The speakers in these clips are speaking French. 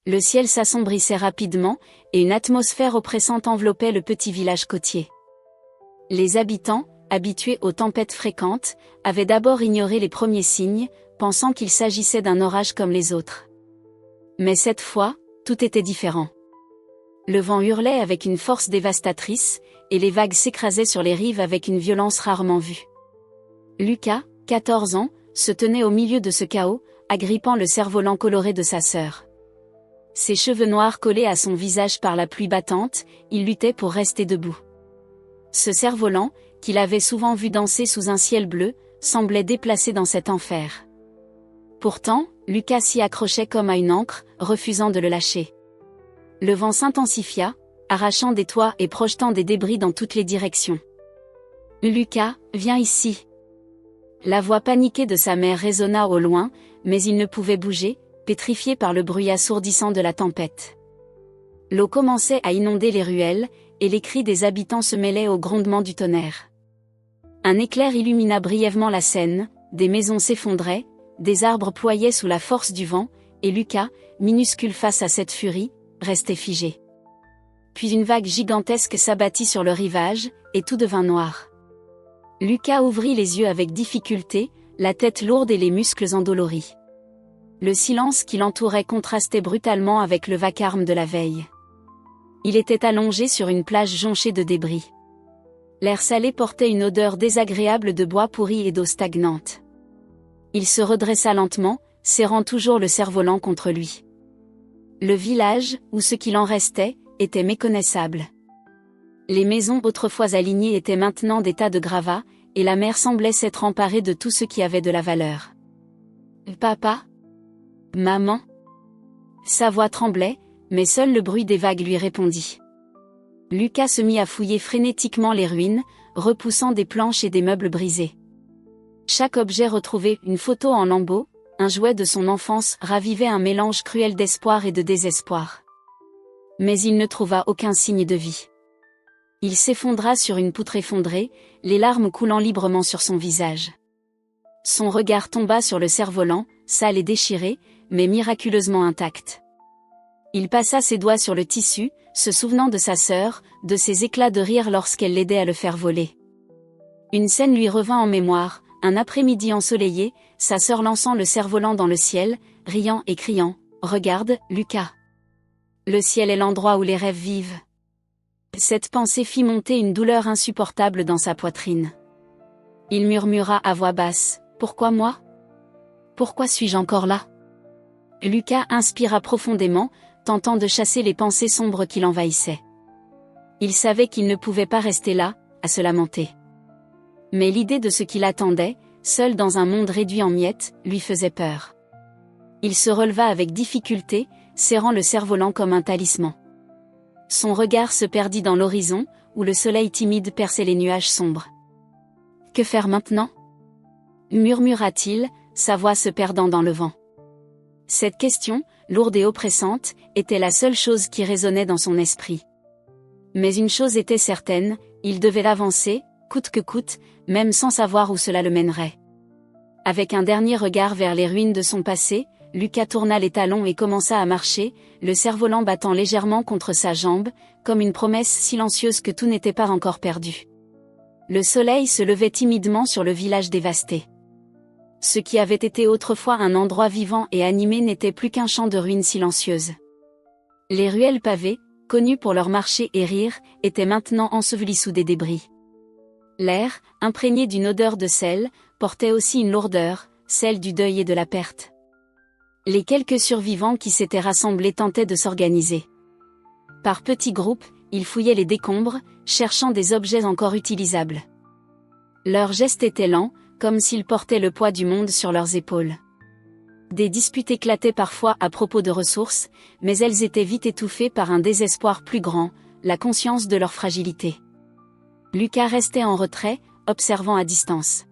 Le ciel s'assombrissait rapidement, et une atmosphère oppressante enveloppait le petit village côtier. Les habitants, habitués aux tempêtes fréquentes, avaient d'abord ignoré les premiers signes, pensant qu'il s'agissait d'un orage comme les autres. Mais cette fois, tout était différent. Le vent hurlait avec une force dévastatrice, et les vagues s'écrasaient sur les rives avec une violence rarement vue. Lucas, 14 ans, se tenait au milieu de ce chaos, agrippant le cerf-volant coloré de sa sœur. Ses cheveux noirs collés à son visage par la pluie battante, il luttait pour rester debout. Ce cerf-volant, qu'il avait souvent vu danser sous un ciel bleu, semblait déplacé dans cet enfer. Pourtant, Lucas s'y accrochait comme à une ancre, refusant de le lâcher. Le vent s'intensifia, arrachant des toits et projetant des débris dans toutes les directions. « Lucas, viens ici !» La voix paniquée de sa mère résonna au loin, mais il ne pouvait bouger, pétrifié par le bruit assourdissant de la tempête. L'eau commençait à inonder les ruelles, et les cris des habitants se mêlaient au grondement du tonnerre. Un éclair illumina brièvement la scène, des maisons s'effondraient, des arbres ployaient sous la force du vent, et Lucas, minuscule face à cette furie, restait figé. Puis une vague gigantesque s'abattit sur le rivage, et tout devint noir. Lucas ouvrit les yeux avec difficulté, la tête lourde et les muscles endoloris. Le silence qui l'entourait contrastait brutalement avec le vacarme de la veille. Il était allongé sur une plage jonchée de débris. L'air salé portait une odeur désagréable de bois pourri et d'eau stagnante. Il se redressa lentement, serrant toujours le cerf-volant contre lui. Le village, ou ce qu'il en restait, était méconnaissable. Les maisons autrefois alignées étaient maintenant des tas de gravats, et la mer semblait s'être emparée de tout ce qui avait de la valeur. « Papa ? Maman ?» Sa voix tremblait, mais seul le bruit des vagues lui répondit. Lucas se mit à fouiller frénétiquement les ruines, repoussant des planches et des meubles brisés. Chaque objet retrouvé, une photo en lambeaux, un jouet de son enfance, ravivait un mélange cruel d'espoir et de désespoir. Mais il ne trouva aucun signe de vie. Il s'effondra sur une poutre effondrée, les larmes coulant librement sur son visage. Son regard tomba sur le cerf-volant, sale et déchiré, mais miraculeusement intact. Il passa ses doigts sur le tissu, se souvenant de sa sœur, de ses éclats de rire lorsqu'elle l'aidait à le faire voler. Une scène lui revint en mémoire, un après-midi ensoleillé, sa sœur lançant le cerf-volant dans le ciel, riant et criant « Regarde, Lucas ! Le ciel est l'endroit où les rêves vivent. » Cette pensée fit monter une douleur insupportable dans sa poitrine. Il murmura à voix basse « Pourquoi moi ? Pourquoi suis-je encore là ?» Lucas inspira profondément, tentant de chasser les pensées sombres qui l'envahissaient. Il savait qu'il ne pouvait pas rester là, à se lamenter. Mais l'idée de ce qui l'attendait, seul dans un monde réduit en miettes, lui faisait peur. Il se releva avec difficulté, serrant le cerf-volant comme un talisman. Son regard se perdit dans l'horizon, où le soleil timide perçait les nuages sombres. « Que faire maintenant ?» murmura-t-il, sa voix se perdant dans le vent. Cette question, lourde et oppressante, était la seule chose qui résonnait dans son esprit. Mais une chose était certaine, il devait l'avancer, coûte que coûte, même sans savoir où cela le mènerait. Avec un dernier regard vers les ruines de son passé, Lucas tourna les talons et commença à marcher, le cerf-volant battant légèrement contre sa jambe, comme une promesse silencieuse que tout n'était pas encore perdu. Le soleil se levait timidement sur le village dévasté. Ce qui avait été autrefois un endroit vivant et animé n'était plus qu'un champ de ruines silencieuses. Les ruelles pavées, connues pour leurs marchés et rires, étaient maintenant ensevelies sous des débris. L'air, imprégné d'une odeur de sel, portait aussi une lourdeur, celle du deuil et de la perte. Les quelques survivants qui s'étaient rassemblés tentaient de s'organiser. Par petits groupes, ils fouillaient les décombres, cherchant des objets encore utilisables. Leurs gestes étaient lents, comme s'ils portaient le poids du monde sur leurs épaules. Des disputes éclataient parfois à propos de ressources, mais elles étaient vite étouffées par un désespoir plus grand, la conscience de leur fragilité. Lucas restait en retrait, observant à distance.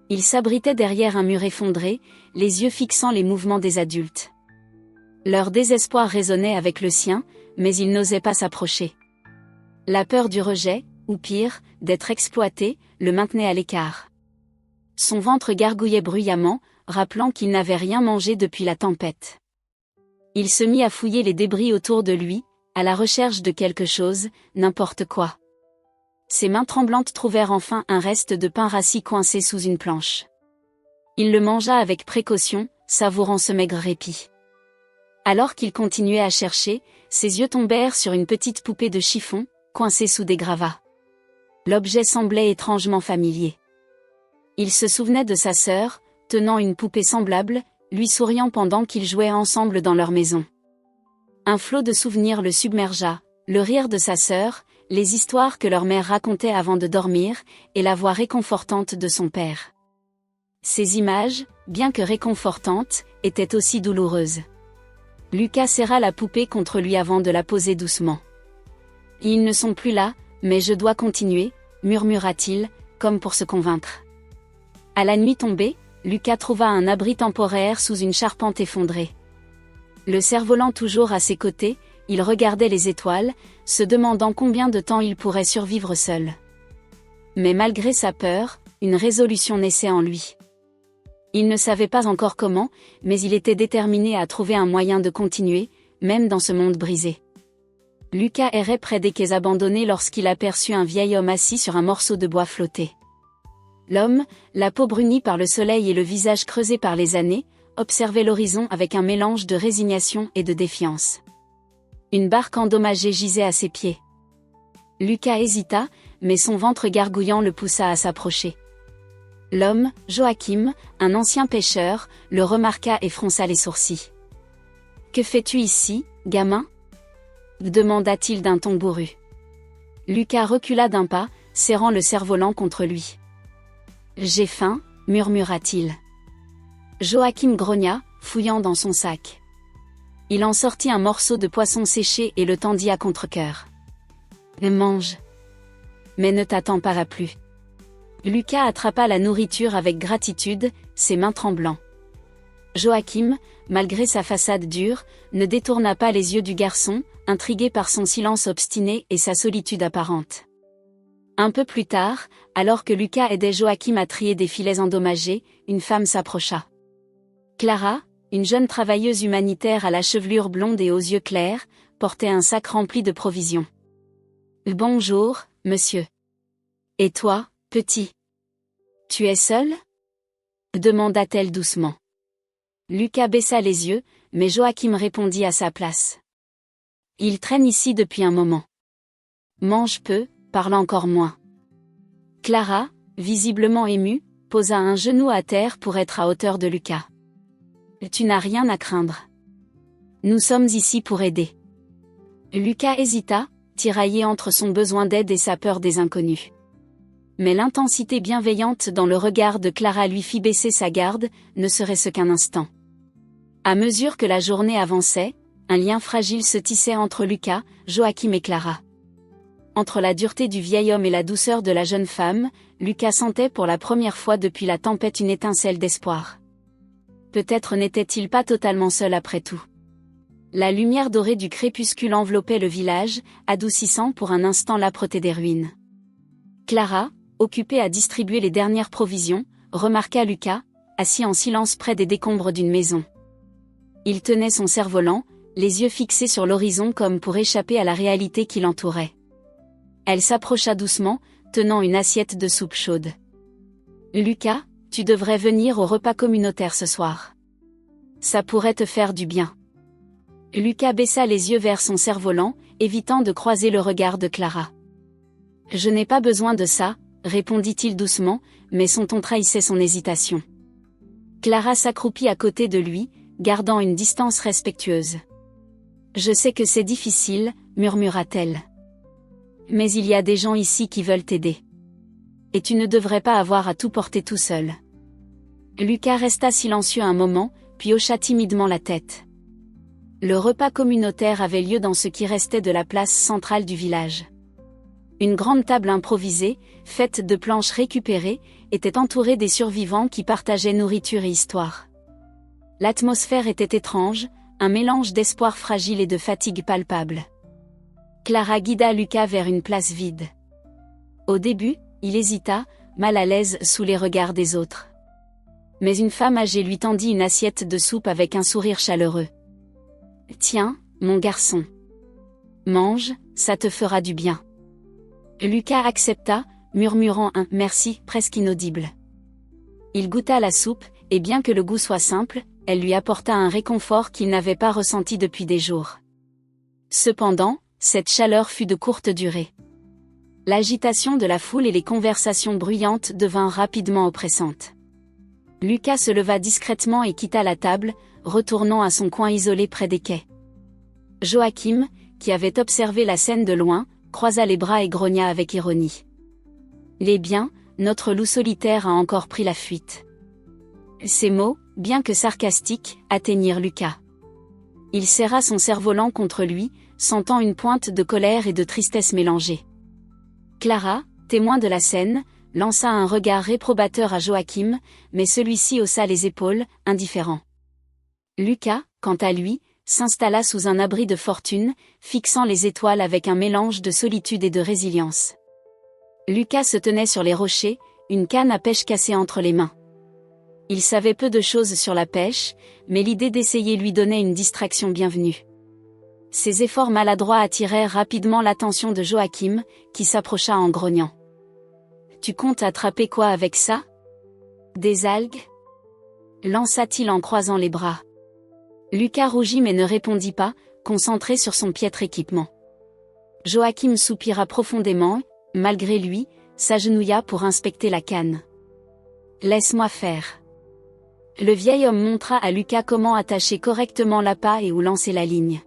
Il s'abritait derrière un mur effondré, les yeux fixant les mouvements des adultes. Leur désespoir résonnait avec le sien, mais il n'osait pas s'approcher. La peur du rejet, ou pire, d'être exploité, le maintenait à l'écart. Son ventre gargouillait bruyamment, rappelant qu'il n'avait rien mangé depuis la tempête. Il se mit à fouiller les débris autour de lui, à la recherche de quelque chose, n'importe quoi. Ses mains tremblantes trouvèrent enfin un reste de pain rassis coincé sous une planche. Il le mangea avec précaution, savourant ce maigre répit. Alors qu'il continuait à chercher, ses yeux tombèrent sur une petite poupée de chiffon, coincée sous des gravats. L'objet semblait étrangement familier. Il se souvenait de sa sœur, tenant une poupée semblable, lui souriant pendant qu'ils jouaient ensemble dans leur maison. Un flot de souvenirs le submergea, le rire de sa sœur, les histoires que leur mère racontait avant de dormir, et la voix réconfortante de son père. Ces images, bien que réconfortantes, étaient aussi douloureuses. Lucas serra la poupée contre lui avant de la poser doucement. « Ils ne sont plus là, mais je dois continuer, » murmura-t-il, comme pour se convaincre. À la nuit tombée, Lucas trouva un abri temporaire sous une charpente effondrée. Le cerf-volant toujours à ses côtés, il regardait les étoiles, se demandant combien de temps il pourrait survivre seul. Mais malgré sa peur, une résolution naissait en lui. Il ne savait pas encore comment, mais il était déterminé à trouver un moyen de continuer, même dans ce monde brisé. Lucas errait près des quais abandonnés lorsqu'il aperçut un vieil homme assis sur un morceau de bois flotté. L'homme, la peau brunie par le soleil et le visage creusé par les années, observait l'horizon avec un mélange de résignation et de défiance. Une barque endommagée gisait à ses pieds. Lucas hésita, mais son ventre gargouillant le poussa à s'approcher. L'homme, Joachim, un ancien pêcheur, le remarqua et fronça les sourcils. « Que fais-tu ici, gamin ?» demanda-t-il d'un ton bourru. Lucas recula d'un pas, serrant le cerf-volant contre lui. « J'ai faim, murmura-t-il. Joachim grogna, fouillant dans son sac. Il en sortit un morceau de poisson séché et le tendit à contre-cœur. « Mange. Mais ne t'attends pas à plus. » Lucas attrapa la nourriture avec gratitude, ses mains tremblant. Joachim, malgré sa façade dure, ne détourna pas les yeux du garçon, intrigué par son silence obstiné et sa solitude apparente. Un peu plus tard, alors que Lucas aidait Joachim à trier des filets endommagés, une femme s'approcha. Clara, une jeune travailleuse humanitaire à la chevelure blonde et aux yeux clairs, portait un sac rempli de provisions. « Bonjour, monsieur. Et toi, petit? Tu es seul ?» demanda-t-elle doucement. Lucas baissa les yeux, mais Joachim répondit à sa place. « Il traîne ici depuis un moment. Mange peu, parle encore moins. » Clara, visiblement émue, posa un genou à terre pour être à hauteur de Lucas. « Tu n'as rien à craindre. Nous sommes ici pour aider. » Lucas hésita, tiraillé entre son besoin d'aide et sa peur des inconnus. Mais l'intensité bienveillante dans le regard de Clara lui fit baisser sa garde, ne serait-ce qu'un instant. À mesure que la journée avançait, un lien fragile se tissait entre Lucas, Joachim et Clara. Entre la dureté du vieil homme et la douceur de la jeune femme, Lucas sentait pour la première fois depuis la tempête une étincelle d'espoir. Peut-être n'était-il pas totalement seul après tout. La lumière dorée du crépuscule enveloppait le village, adoucissant pour un instant l'âpreté des ruines. Clara, occupée à distribuer les dernières provisions, remarqua Lucas, assis en silence près des décombres d'une maison. Il tenait son cerf-volant, les yeux fixés sur l'horizon comme pour échapper à la réalité qui l'entourait. Elle s'approcha doucement, tenant une assiette de soupe chaude. « Lucas, tu devrais venir au repas communautaire ce soir. Ça pourrait te faire du bien. » Lucas baissa les yeux vers son cerf-volant, évitant de croiser le regard de Clara. « Je n'ai pas besoin de ça, » répondit-il doucement, mais son ton trahissait son hésitation. Clara s'accroupit à côté de lui, gardant une distance respectueuse. « Je sais que c'est difficile, » murmura-t-elle. « Mais il y a des gens ici qui veulent t'aider. Et tu ne devrais pas avoir à tout porter tout seul. » Lucas resta silencieux un moment, puis hocha timidement la tête. Le repas communautaire avait lieu dans ce qui restait de la place centrale du village. Une grande table improvisée, faite de planches récupérées, était entourée des survivants qui partageaient nourriture et histoire. L'atmosphère était étrange, un mélange d'espoir fragile et de fatigue palpable. Clara guida Lucas vers une place vide. Au début, il hésita, mal à l'aise sous les regards des autres. Mais une femme âgée lui tendit une assiette de soupe avec un sourire chaleureux. Tiens, mon garçon. Mange, ça te fera du bien. Lucas accepta, murmurant un « merci » presque inaudible. Il goûta la soupe, et bien que le goût soit simple, elle lui apporta un réconfort qu'il n'avait pas ressenti depuis des jours. Cependant, cette chaleur fut de courte durée. L'agitation de la foule et les conversations bruyantes devinrent rapidement oppressantes. Lucas se leva discrètement et quitta la table, retournant à son coin isolé près des quais. Joachim, qui avait observé la scène de loin, croisa les bras et grogna avec ironie. « Les biens, notre loup solitaire a encore pris la fuite. » Ces mots, bien que sarcastiques, atteignirent Lucas. Il serra son cerf-volant contre lui, sentant une pointe de colère et de tristesse mélangée. Clara, témoin de la scène, lança un regard réprobateur à Joachim, mais celui-ci haussa les épaules, indifférent. Lucas, quant à lui, s'installa sous un abri de fortune, fixant les étoiles avec un mélange de solitude et de résilience. Lucas se tenait sur les rochers, une canne à pêche cassée entre les mains. Il savait peu de choses sur la pêche, mais l'idée d'essayer lui donnait une distraction bienvenue. Ses efforts maladroits attirèrent rapidement l'attention de Joachim, qui s'approcha en grognant. « Tu comptes attraper quoi avec ça ? Des algues ?» lança-t-il en croisant les bras. Lucas rougit mais ne répondit pas, concentré sur son piètre équipement. Joachim soupira profondément, malgré lui, s'agenouilla pour inspecter la canne. « Laisse-moi faire. » Le vieil homme montra à Lucas comment attacher correctement l'appât et où lancer la ligne.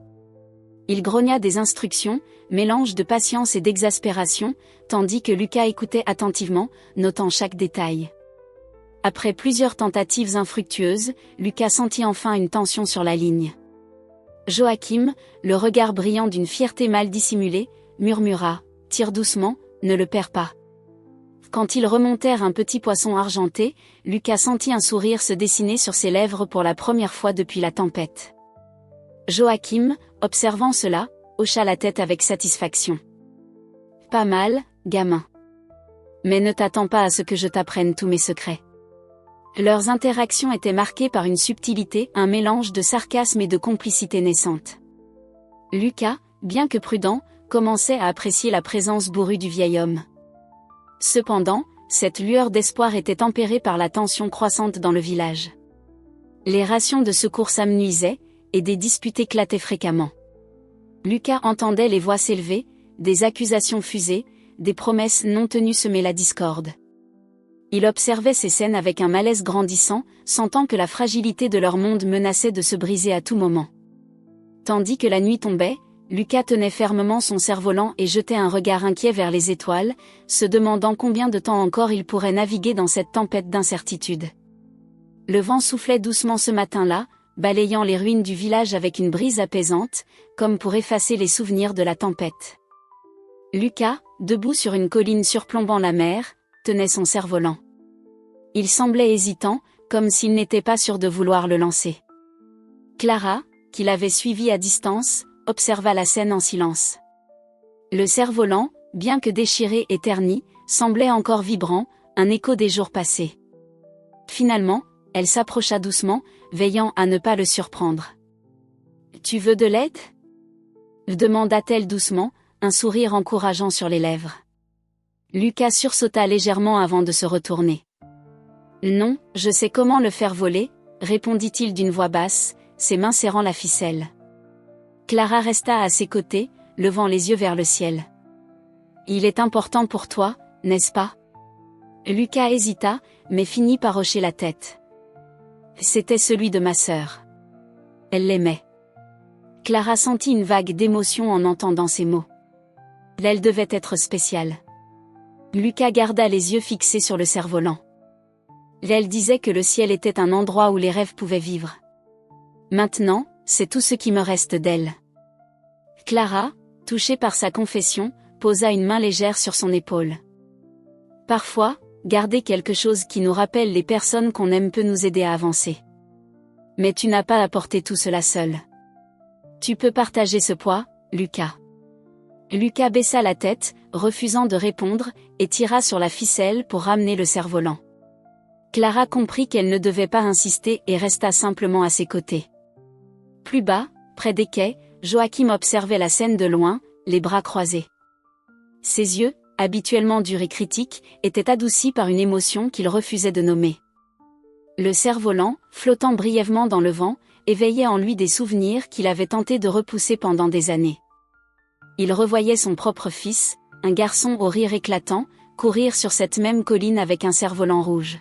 Il grogna des instructions, mélange de patience et d'exaspération, tandis que Lucas écoutait attentivement, notant chaque détail. Après plusieurs tentatives infructueuses, Lucas sentit enfin une tension sur la ligne. Joachim, le regard brillant d'une fierté mal dissimulée, murmura « Tire doucement, ne le perds pas ». Quand ils remontèrent un petit poisson argenté, Lucas sentit un sourire se dessiner sur ses lèvres pour la première fois depuis la tempête. Joachim, observant cela, hocha la tête avec satisfaction. « Pas mal, gamin. Mais ne t'attends pas à ce que je t'apprenne tous mes secrets. » Leurs interactions étaient marquées par une subtilité, un mélange de sarcasme et de complicité naissante. Lucas, bien que prudent, commençait à apprécier la présence bourrue du vieil homme. Cependant, cette lueur d'espoir était tempérée par la tension croissante dans le village. Les rations de secours s'amenuisaient, et des disputes éclataient fréquemment. Lucas entendait les voix s'élever, des accusations fuser, des promesses non tenues semaient la discorde. Il observait ces scènes avec un malaise grandissant, sentant que la fragilité de leur monde menaçait de se briser à tout moment. Tandis que la nuit tombait, Lucas tenait fermement son cerf-volant et jetait un regard inquiet vers les étoiles, se demandant combien de temps encore il pourrait naviguer dans cette tempête d'incertitude. Le vent soufflait doucement ce matin-là, balayant les ruines du village avec une brise apaisante, comme pour effacer les souvenirs de la tempête. Lucas, debout sur une colline surplombant la mer, tenait son cerf-volant. Il semblait hésitant, comme s'il n'était pas sûr de vouloir le lancer. Clara, qui l'avait suivi à distance, observa la scène en silence. Le cerf-volant, bien que déchiré et terni, semblait encore vibrant, un écho des jours passés. Finalement, elle s'approcha doucement, veillant à ne pas le surprendre. « Tu veux de l'aide ?» demanda-t-elle doucement, un sourire encourageant sur les lèvres. Lucas sursauta légèrement avant de se retourner. « Non, je sais comment le faire voler », répondit-il d'une voix basse, ses mains serrant la ficelle. Clara resta à ses côtés, levant les yeux vers le ciel. « Il est important pour toi, n'est-ce pas ?» Lucas hésita, mais finit par hocher la tête. C'était celui de ma sœur. Elle l'aimait. Clara sentit une vague d'émotion en entendant ces mots. Elle devait être spéciale. Lucas garda les yeux fixés sur le cerf-volant. Elle disait que le ciel était un endroit où les rêves pouvaient vivre. Maintenant, c'est tout ce qui me reste d'elle. Clara, touchée par sa confession, posa une main légère sur son épaule. Parfois, garder quelque chose qui nous rappelle les personnes qu'on aime peut nous aider à avancer. Mais tu n'as pas à porter tout cela seul. Tu peux partager ce poids, Lucas. Lucas baissa la tête, refusant de répondre, et tira sur la ficelle pour ramener le cerf-volant. Clara comprit qu'elle ne devait pas insister et resta simplement à ses côtés. Plus bas, Près des quais, Joachim observait la scène de loin, les bras croisés. Ses yeux, habituellement durs et critiques, étaient adoucis par une émotion qu'il refusait de nommer. Le cerf-volant, flottant brièvement dans le vent, éveillait en lui des souvenirs qu'il avait tenté de repousser pendant des années. Il revoyait son propre fils, un garçon au rire éclatant, courir sur cette même colline avec un cerf-volant rouge.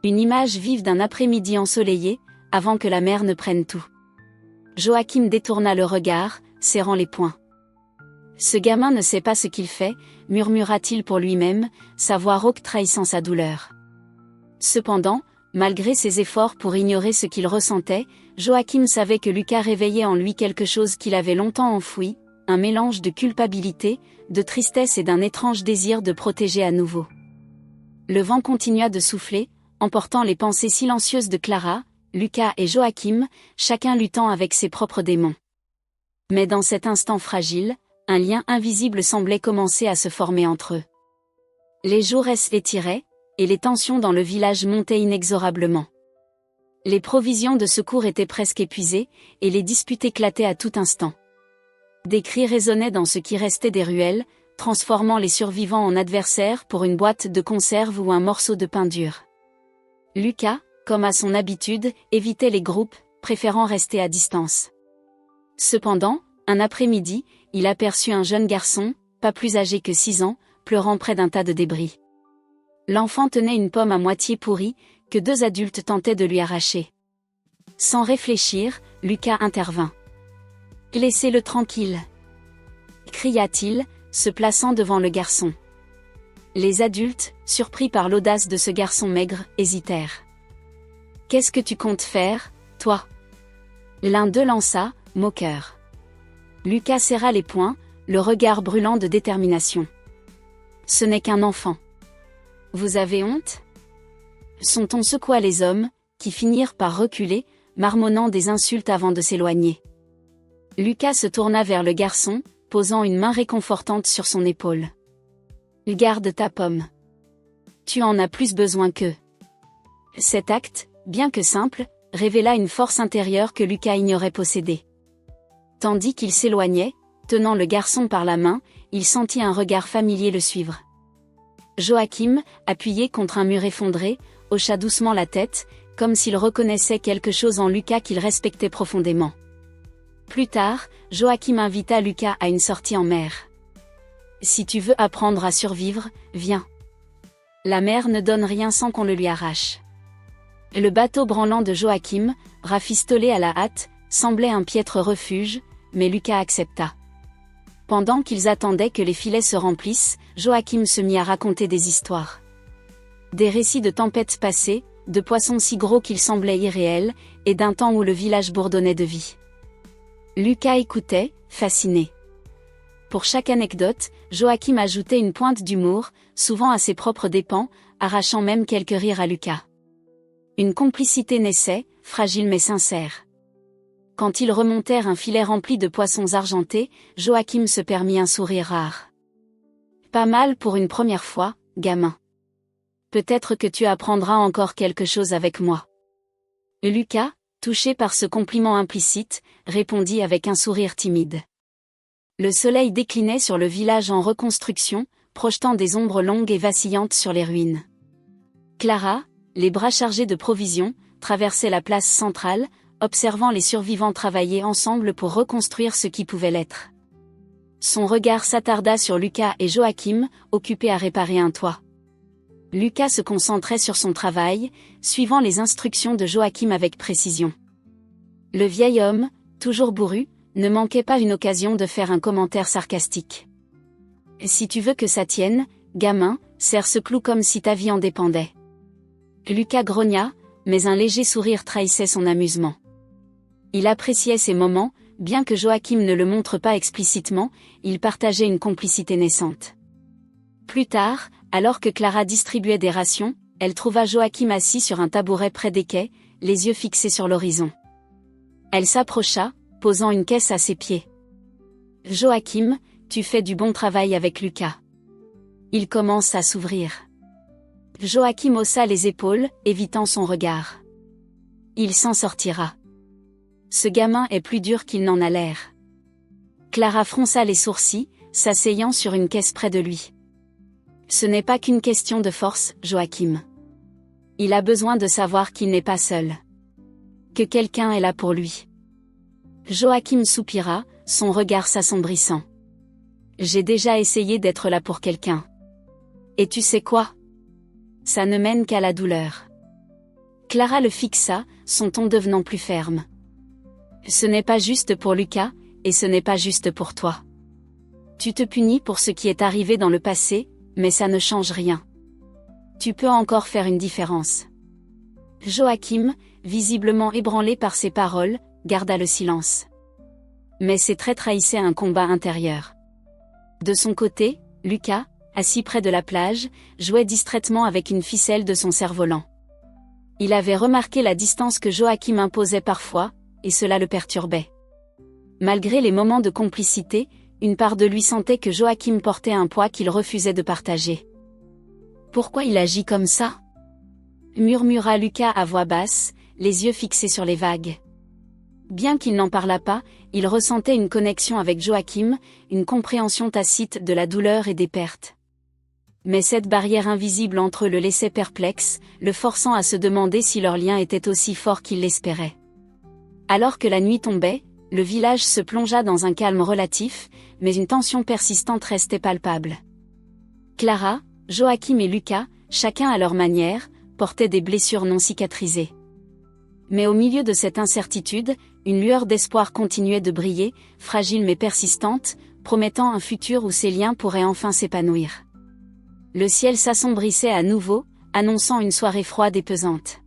Une image vive d'un après-midi ensoleillé, avant que la mer ne prenne tout. Joachim détourna le regard, serrant les poings. Ce gamin ne sait pas ce qu'il fait, murmura-t-il pour lui-même, sa voix rauque trahissant sa douleur. Cependant, malgré ses efforts pour ignorer ce qu'il ressentait, Joachim savait que Lucas réveillait en lui quelque chose qu'il avait longtemps enfoui, un mélange de culpabilité, de tristesse et d'un étrange désir de protéger à nouveau. Le vent continua de souffler, emportant les pensées silencieuses de Clara, Lucas et Joachim, chacun luttant avec ses propres démons. Mais dans cet instant fragile, un lien invisible semblait commencer à se former entre eux. Les jours s'étiraient, et les tensions dans le village montaient inexorablement. Les provisions de secours étaient presque épuisées, et les disputes éclataient à tout instant. Des cris résonnaient dans ce qui restait des ruelles, transformant les survivants en adversaires pour une boîte de conserve ou un morceau de pain dur. Lucas, comme à son habitude, évitait les groupes, préférant rester à distance. Cependant, un après-midi, il aperçut un jeune garçon, pas plus âgé que 6 ans, pleurant près d'un tas de débris. L'enfant tenait une pomme à moitié pourrie, que 2 adultes tentaient de lui arracher. Sans réfléchir, Lucas intervint. « Laissez-le tranquille !» cria-t-il, se plaçant devant le garçon. Les adultes, surpris par l'audace de ce garçon maigre, hésitèrent. « Qu'est-ce que tu comptes faire, toi ?» L'un d'eux lança, moqueur. Lucas serra les poings, le regard brûlant de détermination. « Ce n'est qu'un enfant. Vous avez honte ?» Son ton secoua les hommes, qui finirent par reculer, marmonnant des insultes avant de s'éloigner. Lucas se tourna vers le garçon, posant une main réconfortante sur son épaule. « Garde ta pomme. Tu en as plus besoin qu'eux. » Cet acte, bien que simple, révéla une force intérieure que Lucas ignorait posséder. Tandis qu'il s'éloignait, tenant le garçon par la main, il sentit un regard familier le suivre. Joachim, appuyé contre un mur effondré, hocha doucement la tête, comme s'il reconnaissait quelque chose en Lucas qu'il respectait profondément. Plus tard, Joachim invita Lucas à une sortie en mer. « Si tu veux apprendre à survivre, viens. La mer ne donne rien sans qu'on le lui arrache. » Le bateau branlant de Joachim, rafistolé à la hâte, semblait un piètre refuge, mais Lucas accepta. Pendant qu'ils attendaient que les filets se remplissent, Joachim se mit à raconter des histoires. Des récits de tempêtes passées, de poissons si gros qu'ils semblaient irréels, et d'un temps où le village bourdonnait de vie. Lucas écoutait, fasciné. Pour chaque anecdote, Joachim ajoutait une pointe d'humour, souvent à ses propres dépens, arrachant même quelques rires à Lucas. Une complicité naissait, fragile mais sincère. Quand ils remontèrent un filet rempli de poissons argentés, Joachim se permit un sourire rare. « Pas mal pour une première fois, gamin. Peut-être que tu apprendras encore quelque chose avec moi. » Lucas, touché par ce compliment implicite, répondit avec un sourire timide. Le soleil déclinait sur le village en reconstruction, projetant des ombres longues et vacillantes sur les ruines. Clara, les bras chargés de provisions, traversait la place centrale, observant les survivants travailler ensemble pour reconstruire ce qui pouvait l'être. Son regard s'attarda sur Lucas et Joachim, occupés à réparer un toit. Lucas se concentrait sur son travail, suivant les instructions de Joachim avec précision. Le vieil homme, toujours bourru, ne manquait pas une occasion de faire un commentaire sarcastique. « Si tu veux que ça tienne, gamin, serre ce clou comme si ta vie en dépendait. » Lucas grogna, mais un léger sourire trahissait son amusement. Il appréciait ces moments, bien que Joachim ne le montre pas explicitement, ils partageaient une complicité naissante. Plus tard, alors que Clara distribuait des rations, elle trouva Joachim assis sur un tabouret près des quais, les yeux fixés sur l'horizon. Elle s'approcha, posant une caisse à ses pieds. « Joachim, tu fais du bon travail avec Lucas. Il commence à s'ouvrir. » Joachim haussa les épaules, évitant son regard. « Il s'en sortira. » Ce gamin est plus dur qu'il n'en a l'air. Clara fronça les sourcils, s'asseyant sur une caisse près de lui. Ce n'est pas qu'une question de force, Joachim. Il a besoin de savoir qu'il n'est pas seul. Que quelqu'un est là pour lui. Joachim soupira, son regard s'assombrissant. J'ai déjà essayé d'être là pour quelqu'un. Et tu sais quoi? Ça ne mène qu'à la douleur. Clara le fixa, son ton devenant plus ferme. Ce n'est pas juste pour Lucas, et ce n'est pas juste pour toi. Tu te punis pour ce qui est arrivé dans le passé, mais ça ne change rien. Tu peux encore faire une différence. Joachim, visiblement ébranlé par ces paroles, garda le silence. Mais ses traits trahissaient un combat intérieur. De son côté, Lucas, assis près de la plage, jouait distraitement avec une ficelle de son cerf-volant. Il avait remarqué la distance que Joachim imposait parfois, et cela le perturbait. Malgré les moments de complicité, une part de lui sentait que Joachim portait un poids qu'il refusait de partager. Pourquoi il agit comme ça? Murmura Lucas à voix basse, les yeux fixés sur les vagues. Bien qu'il n'en parlât pas, il ressentait une connexion avec Joachim, une compréhension tacite de la douleur et des pertes. Mais cette barrière invisible entre eux le laissait perplexe, le forçant à se demander si leur lien était aussi fort qu'il l'espérait. Alors que la nuit tombait, le village se plongea dans un calme relatif, mais une tension persistante restait palpable. Clara, Joachim et Lucas, chacun à leur manière, portaient des blessures non cicatrisées. Mais au milieu de cette incertitude, une lueur d'espoir continuait de briller, fragile mais persistante, promettant un futur où ces liens pourraient enfin s'épanouir. Le ciel s'assombrissait à nouveau, annonçant une soirée froide et pesante.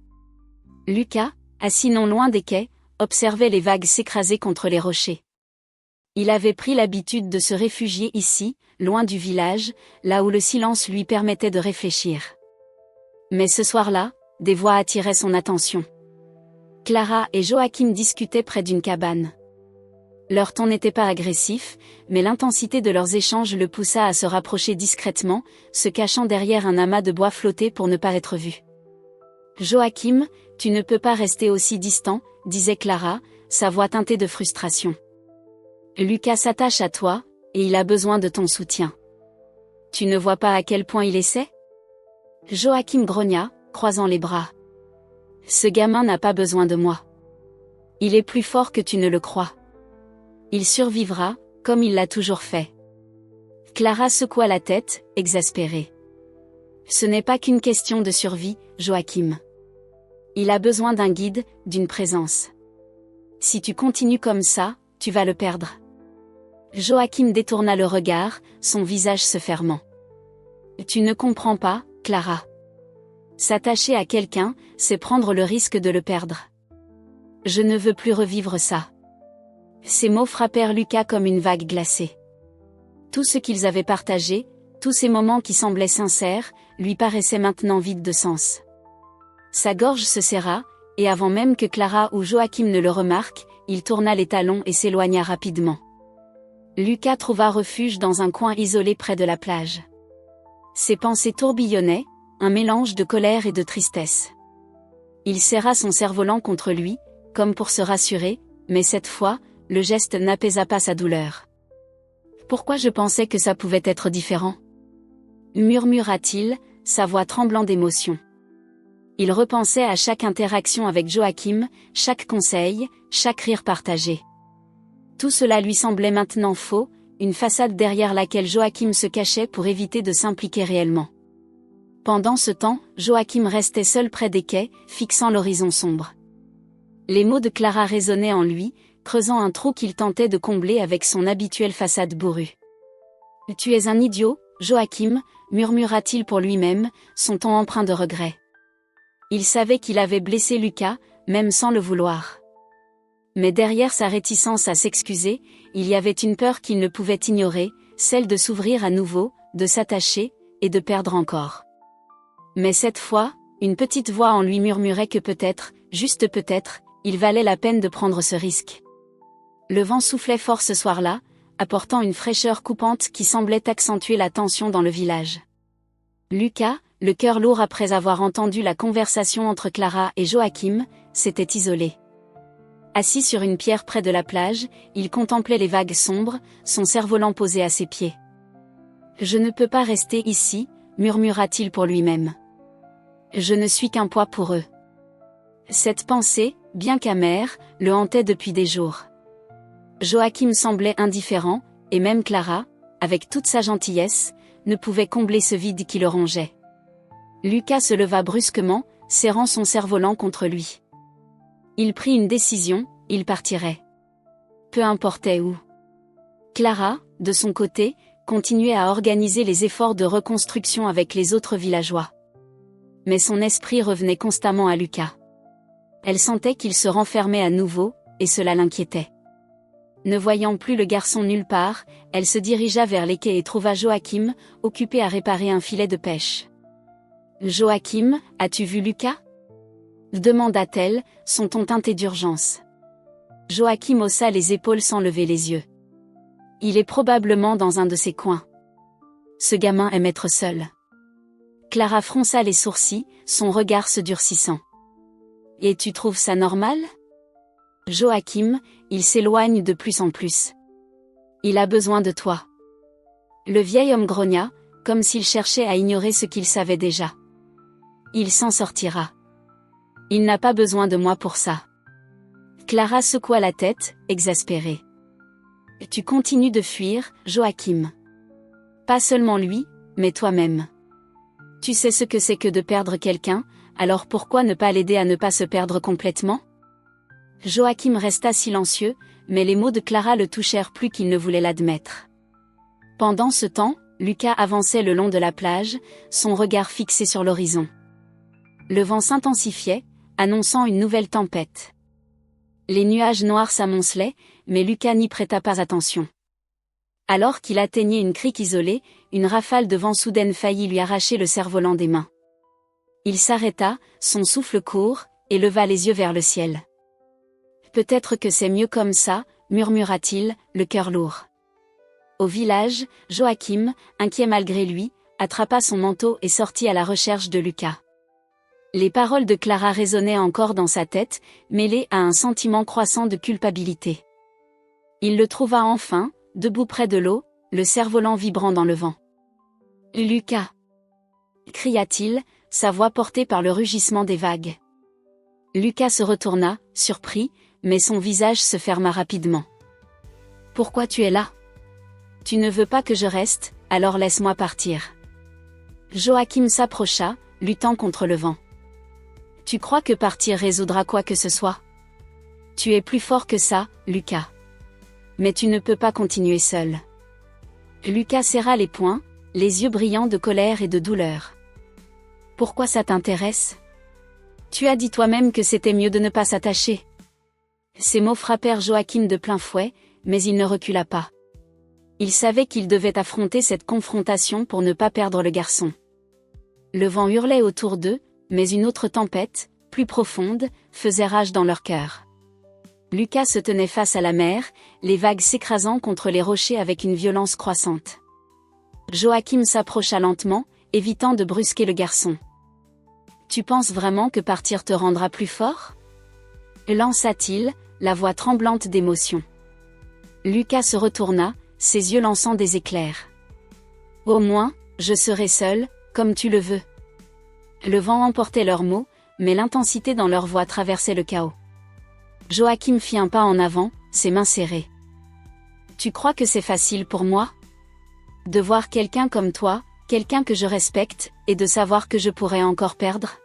Lucas, assis non loin des quais, observait les vagues s'écraser contre les rochers. Il avait pris l'habitude de se réfugier ici, loin du village, là où le silence lui permettait de réfléchir. Mais ce soir-là, des voix attiraient son attention. Clara et Joachim discutaient près d'une cabane. Leur ton n'était pas agressif, mais l'intensité de leurs échanges le poussa à se rapprocher discrètement, se cachant derrière un amas de bois flotté pour ne pas être vu. « Joachim, tu ne peux pas rester aussi distant, » disait Clara, sa voix teintée de frustration. « Lucas s'attache à toi, et il a besoin de ton soutien. Tu ne vois pas à quel point il essaie ?» Joachim grogna, croisant les bras. « Ce gamin n'a pas besoin de moi. Il est plus fort que tu ne le crois. Il survivra, comme il l'a toujours fait. » Clara secoua la tête, exaspérée. « Ce n'est pas qu'une question de survie, Joachim. Il a besoin d'un guide, d'une présence. Si tu continues comme ça, tu vas le perdre. » Joachim détourna le regard, son visage se fermant. « Tu ne comprends pas, Clara. S'attacher à quelqu'un, c'est prendre le risque de le perdre. Je ne veux plus revivre ça. » Ces mots frappèrent Lucas comme une vague glacée. Tout ce qu'ils avaient partagé, tous ces moments qui semblaient sincères, lui paraissaient maintenant vides de sens. Sa gorge se serra, et avant même que Clara ou Joachim ne le remarquent, il tourna les talons et s'éloigna rapidement. Lucas trouva refuge dans un coin isolé près de la plage. Ses pensées tourbillonnaient, un mélange de colère et de tristesse. Il serra son cerf-volant contre lui, comme pour se rassurer, mais cette fois, le geste n'apaisa pas sa douleur. « Pourquoi je pensais que ça pouvait être différent ?» murmura-t-il, sa voix tremblant d'émotion. Il repensait à chaque interaction avec Joachim, chaque conseil, chaque rire partagé. Tout cela lui semblait maintenant faux, une façade derrière laquelle Joachim se cachait pour éviter de s'impliquer réellement. Pendant ce temps, Joachim restait seul près des quais, fixant l'horizon sombre. Les mots de Clara résonnaient en lui, creusant un trou qu'il tentait de combler avec son habituelle façade bourrue. « Tu es un idiot, Joachim » murmura-t-il pour lui-même, son ton empreint de regret. Il savait qu'il avait blessé Lucas, même sans le vouloir. Mais derrière sa réticence à s'excuser, il y avait une peur qu'il ne pouvait ignorer, celle de s'ouvrir à nouveau, de s'attacher, et de perdre encore. Mais cette fois, une petite voix en lui murmurait que peut-être, juste peut-être, il valait la peine de prendre ce risque. Le vent soufflait fort ce soir-là, apportant une fraîcheur coupante qui semblait accentuer la tension dans le village. Lucas, le cœur lourd après avoir entendu la conversation entre Clara et Joachim, s'était isolé. Assis sur une pierre près de la plage, il contemplait les vagues sombres, son cerf-volant posé à ses pieds. « Je ne peux pas rester ici », murmura-t-il pour lui-même. « Je ne suis qu'un poids pour eux. » Cette pensée, bien qu'amère, le hantait depuis des jours. Joachim semblait indifférent, et même Clara, avec toute sa gentillesse, ne pouvait combler ce vide qui le rongeait. Lucas se leva brusquement, serrant son cerf-volant contre lui. Il prit une décision, il partirait. Peu importait où. Clara, de son côté, continuait à organiser les efforts de reconstruction avec les autres villageois. Mais son esprit revenait constamment à Lucas. Elle sentait qu'il se renfermait à nouveau, et cela l'inquiétait. Ne voyant plus le garçon nulle part, elle se dirigea vers les quais et trouva Joachim, occupé à réparer un filet de pêche. « Joachim, as-tu vu Lucas ?» demanda-t-elle, son ton teinté d'urgence. Joachim haussa les épaules sans lever les yeux. « Il est probablement dans un de ses coins. Ce gamin aime être seul. » Clara fronça les sourcils, son regard se durcissant. « Et tu trouves ça normal ? Joachim, il s'éloigne de plus en plus. Il a besoin de toi. » Le vieil homme grogna, comme s'il cherchait à ignorer ce qu'il savait déjà. « Il s'en sortira. Il n'a pas besoin de moi pour ça. » Clara secoua la tête, exaspérée. « Tu continues de fuir, Joachim. Pas seulement lui, mais toi-même. Tu sais ce que c'est que de perdre quelqu'un, alors pourquoi ne pas l'aider à ne pas se perdre complètement ?» Joachim resta silencieux, mais les mots de Clara le touchèrent plus qu'il ne voulait l'admettre. Pendant ce temps, Lucas avançait le long de la plage, son regard fixé sur l'horizon. Le vent s'intensifiait, annonçant une nouvelle tempête. Les nuages noirs s'amoncelaient, mais Lucas n'y prêta pas attention. Alors qu'il atteignait une crique isolée, une rafale de vent soudaine faillit lui arracher le cerf-volant des mains. Il s'arrêta, son souffle court, et leva les yeux vers le ciel. « Peut-être que c'est mieux comme ça », murmura-t-il, le cœur lourd. Au village, Joachim, inquiet malgré lui, attrapa son manteau et sortit à la recherche de Lucas. Les paroles de Clara résonnaient encore dans sa tête, mêlées à un sentiment croissant de culpabilité. Il le trouva enfin, debout près de l'eau, le cerf-volant vibrant dans le vent. « Lucas !» cria-t-il, sa voix portée par le rugissement des vagues. Lucas se retourna, surpris, mais son visage se ferma rapidement. « Pourquoi tu es là ? Tu ne veux pas que je reste, alors laisse-moi partir. » Joachim s'approcha, luttant contre le vent. « Tu crois que partir résoudra quoi que ce soit ? Tu es plus fort que ça, Lucas. Mais tu ne peux pas continuer seul. » Lucas serra les poings, les yeux brillants de colère et de douleur. « Pourquoi ça t'intéresse ? Tu as dit toi-même que c'était mieux de ne pas s'attacher. » Ces mots frappèrent Joachim de plein fouet, mais il ne recula pas. Il savait qu'il devait affronter cette confrontation pour ne pas perdre le garçon. Le vent hurlait autour d'eux, mais une autre tempête, plus profonde, faisait rage dans leur cœur. Lucas se tenait face à la mer, les vagues s'écrasant contre les rochers avec une violence croissante. Joachim s'approcha lentement, évitant de brusquer le garçon. « Tu penses vraiment que partir te rendra plus fort ? » lança-t-il, la voix tremblante d'émotion. Lucas se retourna, ses yeux lançant des éclairs. « Au moins, je serai seul, comme tu le veux. » Le vent emportait leurs mots, mais l'intensité dans leur voix traversait le chaos. Joachim fit un pas en avant, ses mains serrées. « Tu crois que c'est facile pour moi ? De voir quelqu'un comme toi, quelqu'un que je respecte, et de savoir que je pourrais encore perdre ?»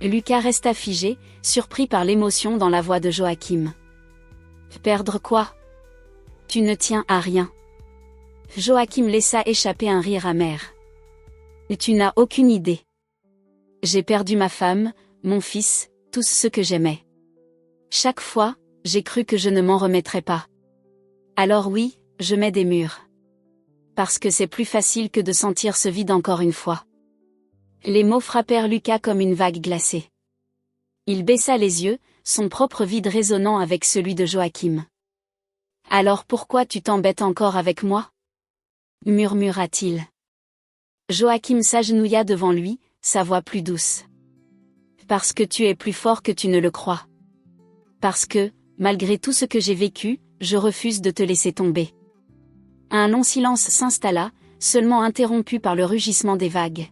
Lucas resta figé, surpris par l'émotion dans la voix de Joachim. « Perdre quoi ? Tu ne tiens à rien. » Joachim laissa échapper un rire amer. « Tu n'as aucune idée. J'ai perdu ma femme, mon fils, tous ceux que j'aimais. Chaque fois, j'ai cru que je ne m'en remettrais pas. Alors oui, je mets des murs. Parce que c'est plus facile que de sentir ce vide encore une fois. » Les mots frappèrent Lucas comme une vague glacée. Il baissa les yeux, son propre vide résonnant avec celui de Joachim. « Alors pourquoi tu t'embêtes encore avec moi ? » murmura-t-il. Joachim s'agenouilla devant lui, sa voix plus douce. « Parce que tu es plus fort que tu ne le crois. Parce que, malgré tout ce que j'ai vécu, je refuse de te laisser tomber. » Un long silence s'installa, seulement interrompu par le rugissement des vagues.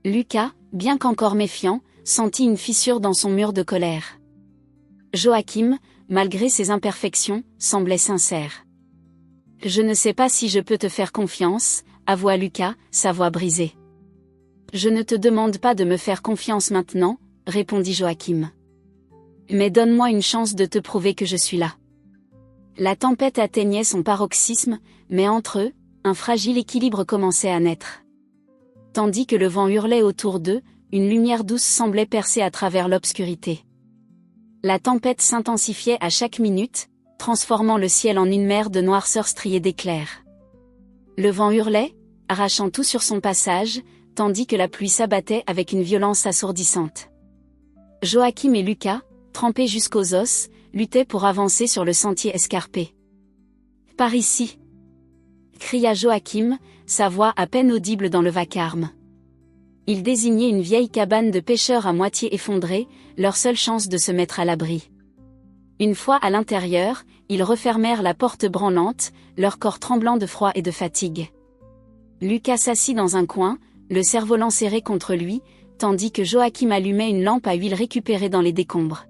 Lucas, bien qu'encore méfiant, sentit une fissure dans son mur de colère. Joachim, malgré ses imperfections, semblait sincère. « Je ne sais pas si je peux te faire confiance, » avoua Lucas, sa voix brisée. « Je ne te demande pas de me faire confiance maintenant, » répondit Joachim. « Mais donne-moi une chance de te prouver que je suis là. » La tempête atteignait son paroxysme, mais entre eux, un fragile équilibre commençait à naître. Tandis que le vent hurlait autour d'eux, une lumière douce semblait percer à travers l'obscurité. La tempête s'intensifiait à chaque minute, transformant le ciel en une mer de noirceur striée d'éclairs. Le vent hurlait, arrachant tout sur son passage, tandis que la pluie s'abattait avec une violence assourdissante. Joachim et Lucas, trempés jusqu'aux os, luttaient pour avancer sur le sentier escarpé. « Par ici !» cria Joachim, sa voix à peine audible dans le vacarme. Il désignait une vieille cabane de pêcheurs à moitié effondrée, leur seule chance de se mettre à l'abri. Une fois à l'intérieur, ils refermèrent la porte branlante, leur corps tremblant de froid et de fatigue. Lucas s'assit dans un coin, le cerf-volant serré contre lui, tandis que Joachim allumait une lampe à huile récupérée dans les décombres.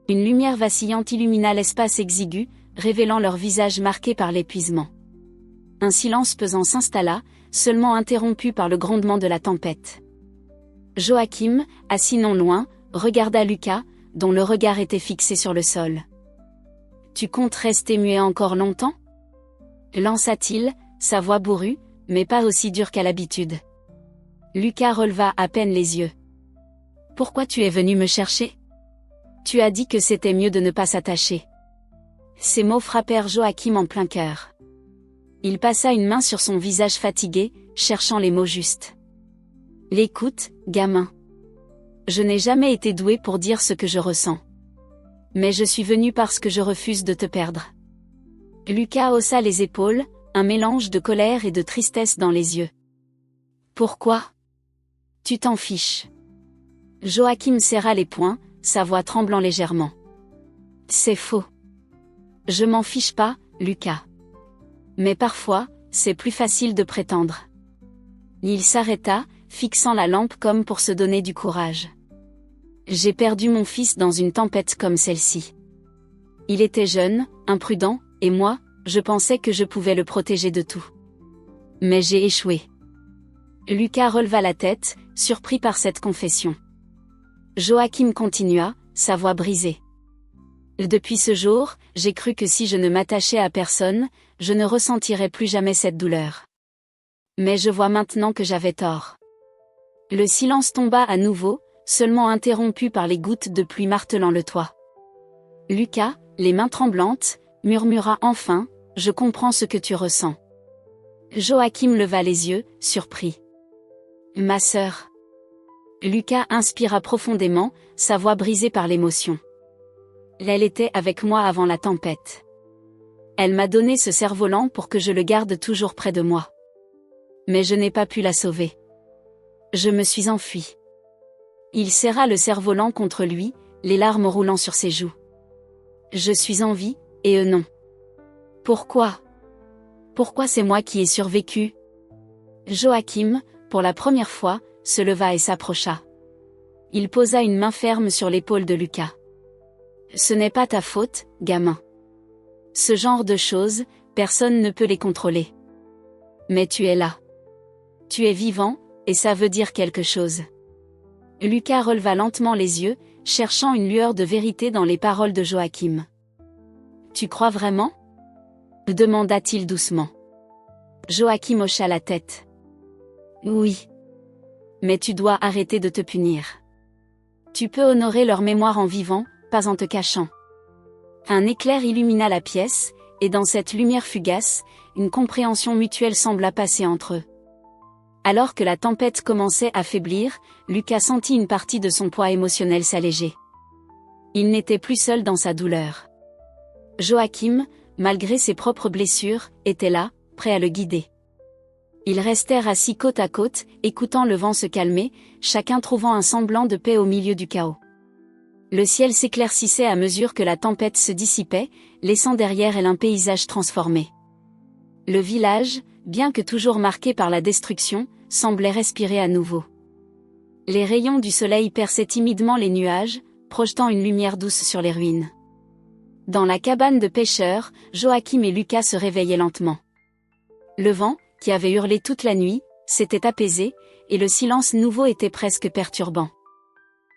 Une lumière vacillante illumina l'espace exigu, révélant leurs visages marqués par l'épuisement. Un silence pesant s'installa, seulement interrompu par le grondement de la tempête. Joachim, assis non loin, regarda Lucas, dont le regard était fixé sur le sol. « Tu comptes rester muet encore longtemps ?» lança-t-il, sa voix bourrue, mais pas aussi dure qu'à l'habitude. Lucas releva à peine les yeux. « Pourquoi tu es venu me chercher ? Tu as dit que c'était mieux de ne pas s'attacher. » Ces mots frappèrent Joachim en plein cœur. Il passa une main sur son visage fatigué, cherchant les mots justes. « L'écoute, gamin. Je n'ai jamais été doué pour dire ce que je ressens. Mais je suis venu parce que je refuse de te perdre. » Lucas haussa les épaules, un mélange de colère et de tristesse dans les yeux. « Pourquoi ? Tu t'en fiches. » Joachim serra les poings, sa voix tremblant légèrement. « C'est faux. Je m'en fiche pas, Lucas. Mais parfois, c'est plus facile de prétendre. » Il s'arrêta, fixant la lampe comme pour se donner du courage. « J'ai perdu mon fils dans une tempête comme celle-ci. Il était jeune, imprudent, et moi, je pensais que je pouvais le protéger de tout. Mais j'ai échoué. » Lucas releva la tête, surpris par cette confession. Joachim continua, sa voix brisée. « Depuis ce jour, j'ai cru que si je ne m'attachais à personne, je ne ressentirais plus jamais cette douleur. Mais je vois maintenant que j'avais tort. » Le silence tomba à nouveau, seulement interrompu par les gouttes de pluie martelant le toit. Lucas, les mains tremblantes, murmura enfin, « Je comprends ce que tu ressens. » Joachim leva les yeux, surpris. « Ma sœur. » Lucas inspira profondément, sa voix brisée par l'émotion. « Elle était avec moi avant la tempête. Elle m'a donné ce cerf-volant pour que je le garde toujours près de moi. Mais je n'ai pas pu la sauver. Je me suis enfui. » Il serra le cerf-volant contre lui, les larmes roulant sur ses joues. « Je suis en vie, et eux non. Pourquoi ? Pourquoi c'est moi qui ai survécu ?» Joachim, pour la première fois, se leva et s'approcha. Il posa une main ferme sur l'épaule de Lucas. « Ce n'est pas ta faute, gamin. Ce genre de choses, personne ne peut les contrôler. Mais tu es là. Tu es vivant, et ça veut dire quelque chose. » Lucas releva lentement les yeux, cherchant une lueur de vérité dans les paroles de Joachim. « Tu crois vraiment ? » demanda-t-il doucement. Joachim hocha la tête. « Oui. Mais tu dois arrêter de te punir. Tu peux honorer leur mémoire en vivant, pas en te cachant. » Un éclair illumina la pièce, et dans cette lumière fugace, une compréhension mutuelle sembla passer entre eux. Alors que la tempête commençait à faiblir, Lucas sentit une partie de son poids émotionnel s'alléger. Il n'était plus seul dans sa douleur. Joachim, malgré ses propres blessures, était là, prêt à le guider. Ils restèrent assis côte à côte, écoutant le vent se calmer, chacun trouvant un semblant de paix au milieu du chaos. Le ciel s'éclaircissait à mesure que la tempête se dissipait, laissant derrière elle un paysage transformé. Le village, bien que toujours marqué par la destruction, semblait respirer à nouveau. Les rayons du soleil perçaient timidement les nuages, projetant une lumière douce sur les ruines. Dans la cabane de pêcheurs, Joachim et Lucas se réveillaient lentement. Le vent, qui avait hurlé toute la nuit, s'était apaisé, et le silence nouveau était presque perturbant.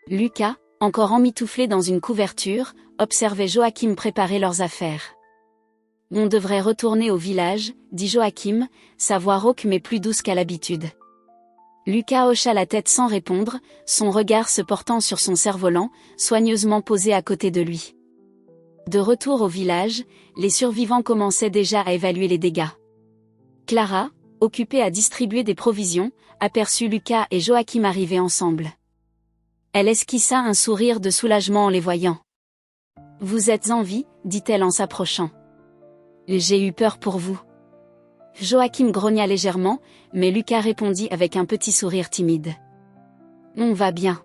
Lucas, encore emmitouflé dans une couverture, observait Joachim préparer leurs affaires. « On devrait retourner au village, » dit Joachim, sa voix rauque mais plus douce qu'à l'habitude. Lucas hocha la tête sans répondre, son regard se portant sur son cerf-volant, soigneusement posé à côté de lui. De retour au village, les survivants commençaient déjà à évaluer les dégâts. Clara, occupée à distribuer des provisions, aperçut Lucas et Joachim arriver ensemble. Elle esquissa un sourire de soulagement en les voyant. « Vous êtes en vie » dit-elle en s'approchant. « J'ai eu peur pour vous. » Joachim grogna légèrement, mais Lucas répondit avec un petit sourire timide. « On va bien. »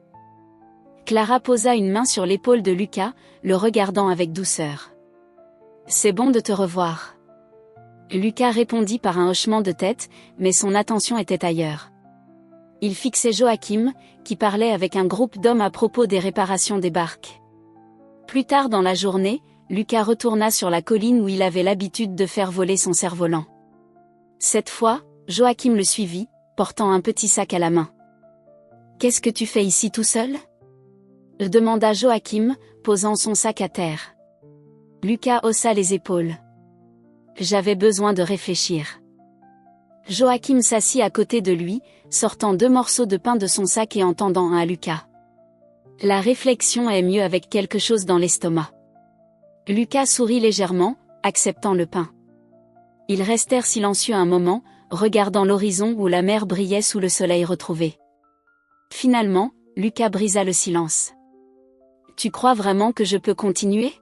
Clara posa une main sur l'épaule de Lucas, le regardant avec douceur. « C'est bon de te revoir. » Lucas répondit par un hochement de tête, mais son attention était ailleurs. Il fixait Joachim, qui parlait avec un groupe d'hommes à propos des réparations des barques. Plus tard dans la journée, Lucas retourna sur la colline où il avait l'habitude de faire voler son cerf-volant. Cette fois, Joachim le suivit, portant un petit sac à la main. « Qu'est-ce que tu fais ici tout seul ?» demanda Joachim, posant son sac à terre. Lucas haussa les épaules. « J'avais besoin de réfléchir. » Joachim s'assit à côté de lui, sortant 2 morceaux de pain de son sac et en tendant un à Lucas. « La réflexion est mieux avec quelque chose dans l'estomac. » Lucas sourit légèrement, acceptant le pain. Ils restèrent silencieux un moment, regardant l'horizon où la mer brillait sous le soleil retrouvé. Finalement, Lucas brisa le silence. « Tu crois vraiment que je peux continuer ?»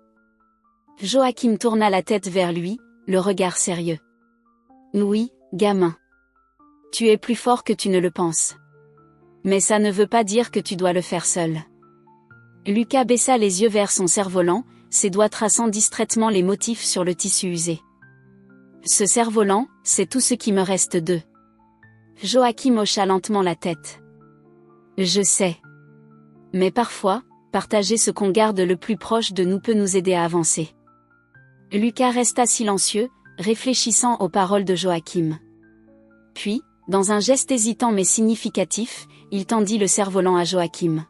Joachim tourna la tête vers lui, le regard sérieux. « Oui, gamin. Tu es plus fort que tu ne le penses. Mais ça ne veut pas dire que tu dois le faire seul. » Lucas baissa les yeux vers son cerf-volant, ses doigts traçant distraitement les motifs sur le tissu usé. « Ce cerf-volant, c'est tout ce qui me reste d'eux. » Joachim hocha lentement la tête. « Je sais. Mais parfois, partager ce qu'on garde le plus proche de nous peut nous aider à avancer. » Lucas resta silencieux, réfléchissant aux paroles de Joachim. Puis, dans un geste hésitant mais significatif, il tendit le cerf-volant à Joachim.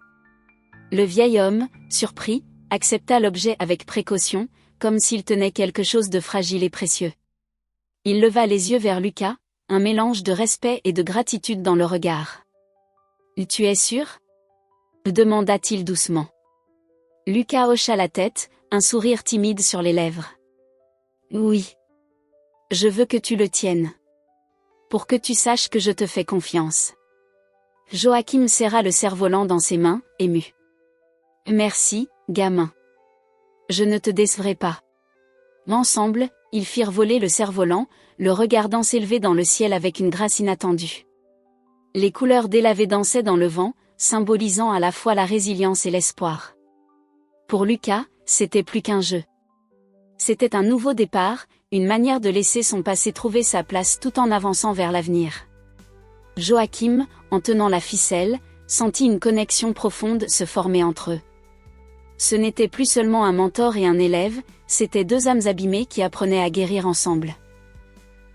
Le vieil homme, surpris, accepta l'objet avec précaution, comme s'il tenait quelque chose de fragile et précieux. Il leva les yeux vers Lucas, un mélange de respect et de gratitude dans le regard. « Tu es sûr ?» demanda-t-il doucement. Lucas hocha la tête, un sourire timide sur les lèvres. « Oui. Je veux que tu le tiennes. Pour que tu saches que je te fais confiance. » Joachim serra le cerf-volant dans ses mains, ému. « Merci, gamin. Je ne te décevrai pas. » Ensemble, ils firent voler le cerf-volant, le regardant s'élever dans le ciel avec une grâce inattendue. Les couleurs délavées dansaient dans le vent, symbolisant à la fois la résilience et l'espoir. Pour Lucas, c'était plus qu'un jeu. C'était un nouveau départ, une manière de laisser son passé trouver sa place tout en avançant vers l'avenir. Joachim, en tenant la ficelle, sentit une connexion profonde se former entre eux. Ce n'était plus seulement un mentor et un élève, c'étaient 2 âmes abîmées qui apprenaient à guérir ensemble.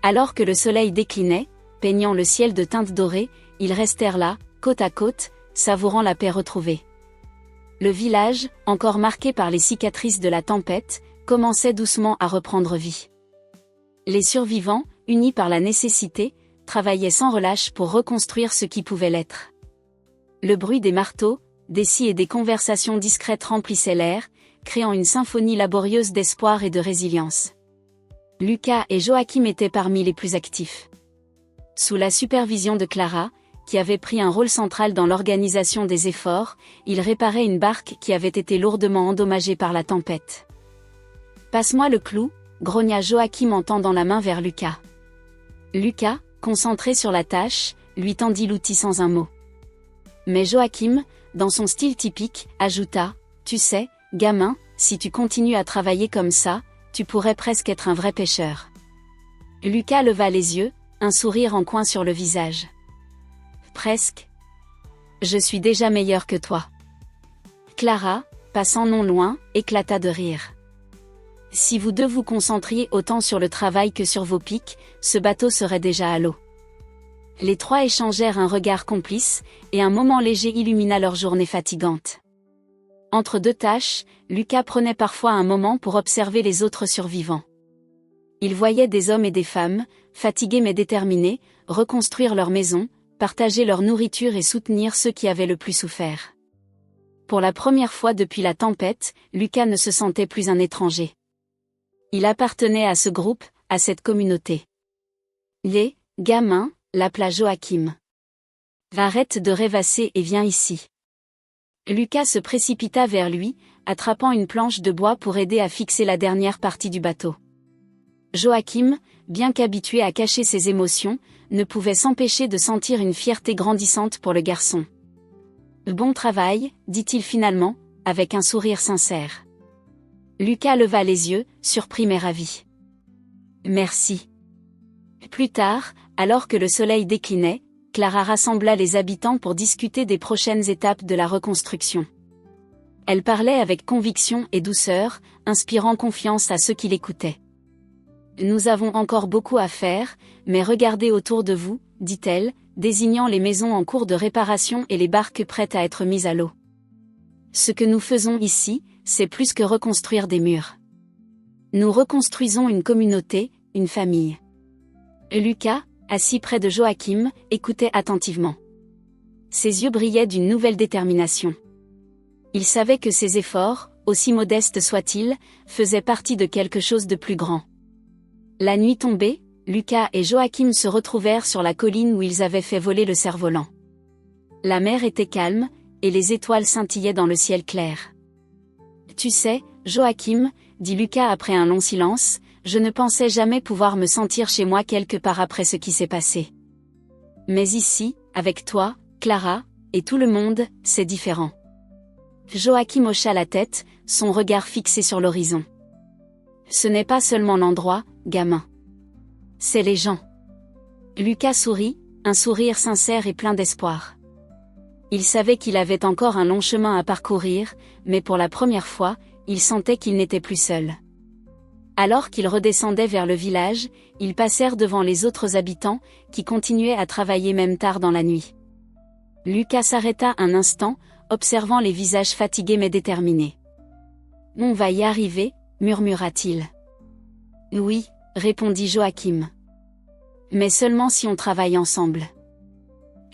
Alors que le soleil déclinait, peignant le ciel de teintes dorées, ils restèrent là, côte à côte, savourant la paix retrouvée. Le village, encore marqué par les cicatrices de la tempête, commençait doucement à reprendre vie. Les survivants, unis par la nécessité, travaillaient sans relâche pour reconstruire ce qui pouvait l'être. Le bruit des marteaux, des scies et des conversations discrètes remplissait l'air, créant une symphonie laborieuse d'espoir et de résilience. Lucas et Joachim étaient parmi les plus actifs. Sous la supervision de Clara, qui avait pris un rôle central dans l'organisation des efforts, ils réparaient une barque qui avait été lourdement endommagée par la tempête. « Passe-moi le clou » grogna Joachim en tendant la main vers Lucas. Lucas, concentré sur la tâche, lui tendit l'outil sans un mot. Mais Joachim, dans son style typique, ajouta « Tu sais, gamin, si tu continues à travailler comme ça, tu pourrais presque être un vrai pêcheur. Lucas leva les yeux, un sourire en coin sur le visage. Presque. Je suis déjà meilleur que toi. Clara, passant non loin, éclata de rire. Si vous deux vous concentriez autant sur le travail que sur vos pics, ce bateau serait déjà à l'eau. Les trois échangèrent un regard complice, et un moment léger illumina leur journée fatigante. Entre deux tâches, Lucas prenait parfois un moment pour observer les autres survivants. Il voyait des hommes et des femmes, fatigués mais déterminés, reconstruire leur maison, partager leur nourriture et soutenir ceux qui avaient le plus souffert. Pour la première fois depuis la tempête, Lucas ne se sentait plus un étranger. Il appartenait à ce groupe, à cette communauté. Les gamins, l'appela Joachim. Arrête de rêvasser et viens ici. Lucas se précipita vers lui, attrapant une planche de bois pour aider à fixer la dernière partie du bateau. Joachim, bien qu'habitué à cacher ses émotions, ne pouvait s'empêcher de sentir une fierté grandissante pour le garçon. « Bon travail », dit-il finalement, avec un sourire sincère. Lucas leva les yeux, surpris mais ravi. « Merci. » Plus tard, alors que le soleil déclinait, Clara rassembla les habitants pour discuter des prochaines étapes de la reconstruction. Elle parlait avec conviction et douceur, inspirant confiance à ceux qui l'écoutaient. « Nous avons encore beaucoup à faire, mais regardez autour de vous, » dit-elle, désignant les maisons en cours de réparation et les barques prêtes à être mises à l'eau. « Ce que nous faisons ici, c'est plus que reconstruire des murs. Nous reconstruisons une communauté, une famille. » Lucas, assis près de Joachim, écoutait attentivement. Ses yeux brillaient d'une nouvelle détermination. Il savait que ses efforts, aussi modestes soient-ils, faisaient partie de quelque chose de plus grand. La nuit tombée, Lucas et Joachim se retrouvèrent sur la colline où ils avaient fait voler le cerf-volant. La mer était calme, et les étoiles scintillaient dans le ciel clair. « Tu sais, Joachim, » dit Lucas après un long silence, « je ne pensais jamais pouvoir me sentir chez moi quelque part après ce qui s'est passé. Mais ici, avec toi, Clara, et tout le monde, c'est différent. » Joachim hocha la tête, son regard fixé sur l'horizon. « Ce n'est pas seulement l'endroit, gamin. C'est les gens. » Lucas sourit, un sourire sincère et plein d'espoir. Il savait qu'il avait encore un long chemin à parcourir, mais pour la première fois, il sentait qu'il n'était plus seul. Alors qu'ils redescendaient vers le village, ils passèrent devant les autres habitants, qui continuaient à travailler même tard dans la nuit. Lucas s'arrêta un instant, observant les visages fatigués mais déterminés. « On va y arriver », murmura-t-il. « Oui », répondit Joachim. « Mais seulement si on travaille ensemble. »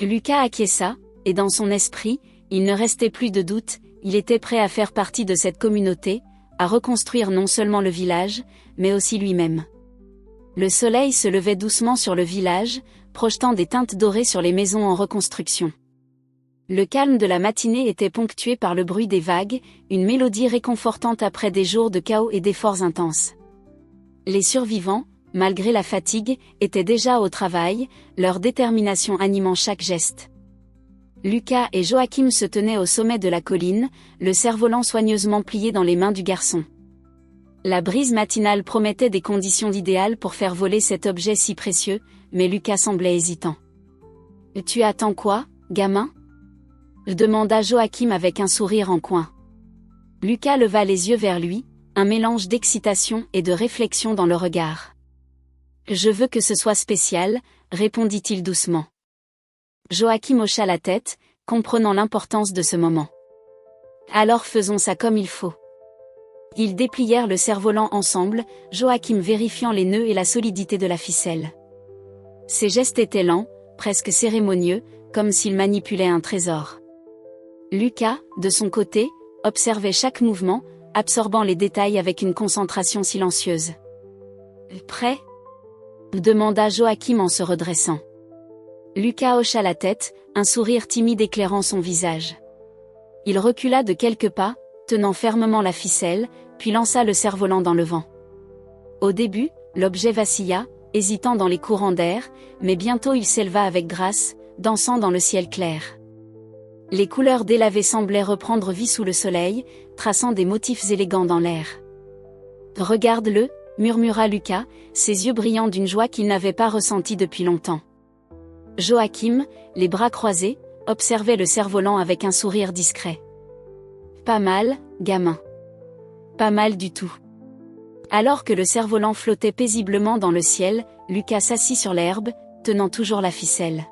Lucas acquiesça, et dans son esprit, il ne restait plus de doute, il était prêt à faire partie de cette communauté, à reconstruire non seulement le village, mais aussi lui-même. Le soleil se levait doucement sur le village, projetant des teintes dorées sur les maisons en reconstruction. Le calme de la matinée était ponctué par le bruit des vagues, une mélodie réconfortante après des jours de chaos et d'efforts intenses. Les survivants, malgré la fatigue, étaient déjà au travail, leur détermination animant chaque geste. Lucas et Joachim se tenaient au sommet de la colline, le cerf-volant soigneusement plié dans les mains du garçon. La brise matinale promettait des conditions idéales pour faire voler cet objet si précieux, mais Lucas semblait hésitant. « Tu attends quoi, gamin ?» demanda Joachim avec un sourire en coin. Lucas leva les yeux vers lui, un mélange d'excitation et de réflexion dans le regard. « Je veux que ce soit spécial, » répondit-il doucement. Joachim hocha la tête, comprenant l'importance de ce moment. « Alors faisons ça comme il faut. » Ils déplièrent le cerf-volant ensemble, Joachim vérifiant les nœuds et la solidité de la ficelle. Ses gestes étaient lents, presque cérémonieux, comme s'il manipulait un trésor. Lucas, de son côté, observait chaque mouvement, absorbant les détails avec une concentration silencieuse. « Prêt ?» demanda Joachim en se redressant. Lucas hocha la tête, un sourire timide éclairant son visage. Il recula de quelques pas, tenant fermement la ficelle, puis lança le cerf-volant dans le vent. Au début, l'objet vacilla, hésitant dans les courants d'air, mais bientôt il s'éleva avec grâce, dansant dans le ciel clair. Les couleurs délavées semblaient reprendre vie sous le soleil, traçant des motifs élégants dans l'air. « Regarde-le » murmura Lucas, ses yeux brillant d'une joie qu'il n'avait pas ressentie depuis longtemps. Joachim, les bras croisés, observait le cerf-volant avec un sourire discret. « Pas mal, gamin. »« Pas mal du tout. » Alors que le cerf-volant flottait paisiblement dans le ciel, Lucas s'assit sur l'herbe, tenant toujours la ficelle.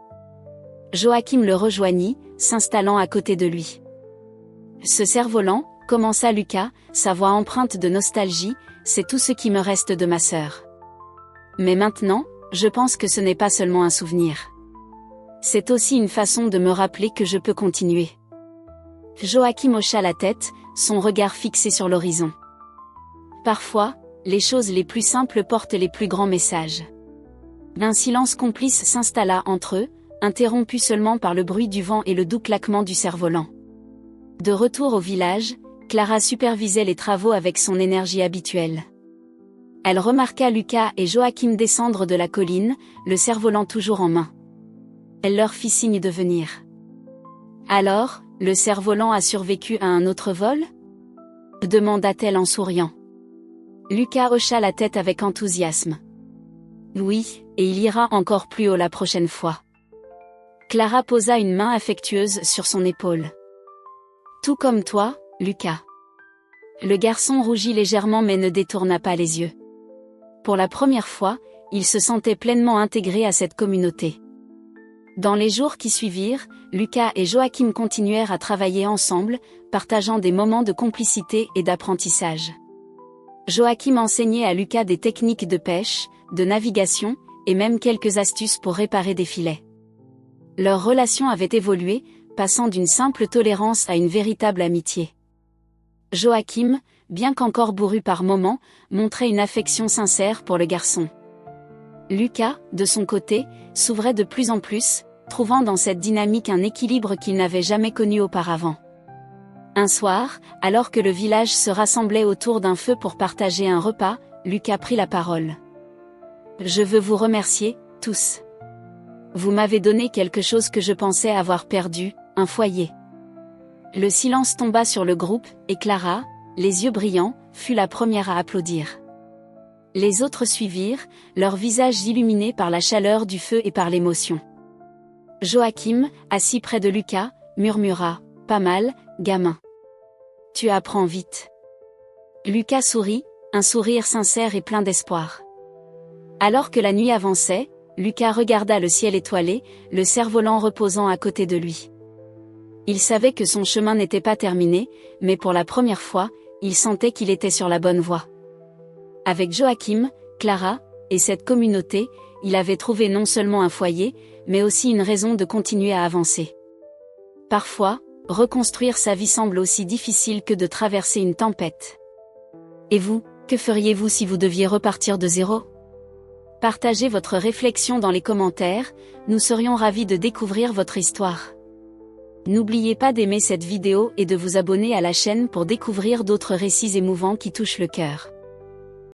Joachim le rejoignit, s'installant à côté de lui. « Ce cerf-volant, » commença Lucas, sa voix empreinte de nostalgie, « c'est tout ce qui me reste de ma sœur. Mais maintenant, je pense que ce n'est pas seulement un souvenir. C'est aussi une façon de me rappeler que je peux continuer. » Joachim hocha la tête, son regard fixé sur l'horizon. Parfois, les choses les plus simples portent les plus grands messages. Un silence complice s'installa entre eux, interrompu seulement par le bruit du vent et le doux claquement du cerf-volant. De retour au village, Clara supervisait les travaux avec son énergie habituelle. Elle remarqua Lucas et Joachim descendre de la colline, le cerf-volant toujours en main. Elle leur fit signe de venir. « Alors, le cerf-volant a survécu à un autre vol ?» demanda-t-elle en souriant. Lucas hocha la tête avec enthousiasme. « Oui, et il ira encore plus haut la prochaine fois. » Clara posa une main affectueuse sur son épaule. « Tout comme toi, Lucas. » Le garçon rougit légèrement mais ne détourna pas les yeux. Pour la première fois, il se sentait pleinement intégré à cette communauté. Dans les jours qui suivirent, Lucas et Joachim continuèrent à travailler ensemble, partageant des moments de complicité et d'apprentissage. Joachim enseignait à Lucas des techniques de pêche, de navigation, et même quelques astuces pour réparer des filets. Leur relation avait évolué, passant d'une simple tolérance à une véritable amitié. Joachim, bien qu'encore bourru par moments, montrait une affection sincère pour le garçon. Lucas, de son côté, s'ouvrait de plus en plus, trouvant dans cette dynamique un équilibre qu'il n'avait jamais connu auparavant. Un soir, alors que le village se rassemblait autour d'un feu pour partager un repas, Lucas prit la parole. « Je veux vous remercier, tous. Vous m'avez donné quelque chose que je pensais avoir perdu, un foyer. » Le silence tomba sur le groupe, et Clara, les yeux brillants, fut la première à applaudir. Les autres suivirent, leurs visages illuminés par la chaleur du feu et par l'émotion. Joachim, assis près de Lucas, murmura « Pas mal, gamin. Tu apprends vite. » Lucas sourit, un sourire sincère et plein d'espoir. Alors que la nuit avançait, Lucas regarda le ciel étoilé, le cerf-volant reposant à côté de lui. Il savait que son chemin n'était pas terminé, mais pour la première fois, il sentait qu'il était sur la bonne voie. Avec Joachim, Clara, et cette communauté, il avait trouvé non seulement un foyer, mais aussi une raison de continuer à avancer. Parfois, reconstruire sa vie semble aussi difficile que de traverser une tempête. Et vous, que feriez-vous si vous deviez repartir de zéro ? Partagez votre réflexion dans les commentaires, nous serions ravis de découvrir votre histoire. N'oubliez pas d'aimer cette vidéo et de vous abonner à la chaîne pour découvrir d'autres récits émouvants qui touchent le cœur.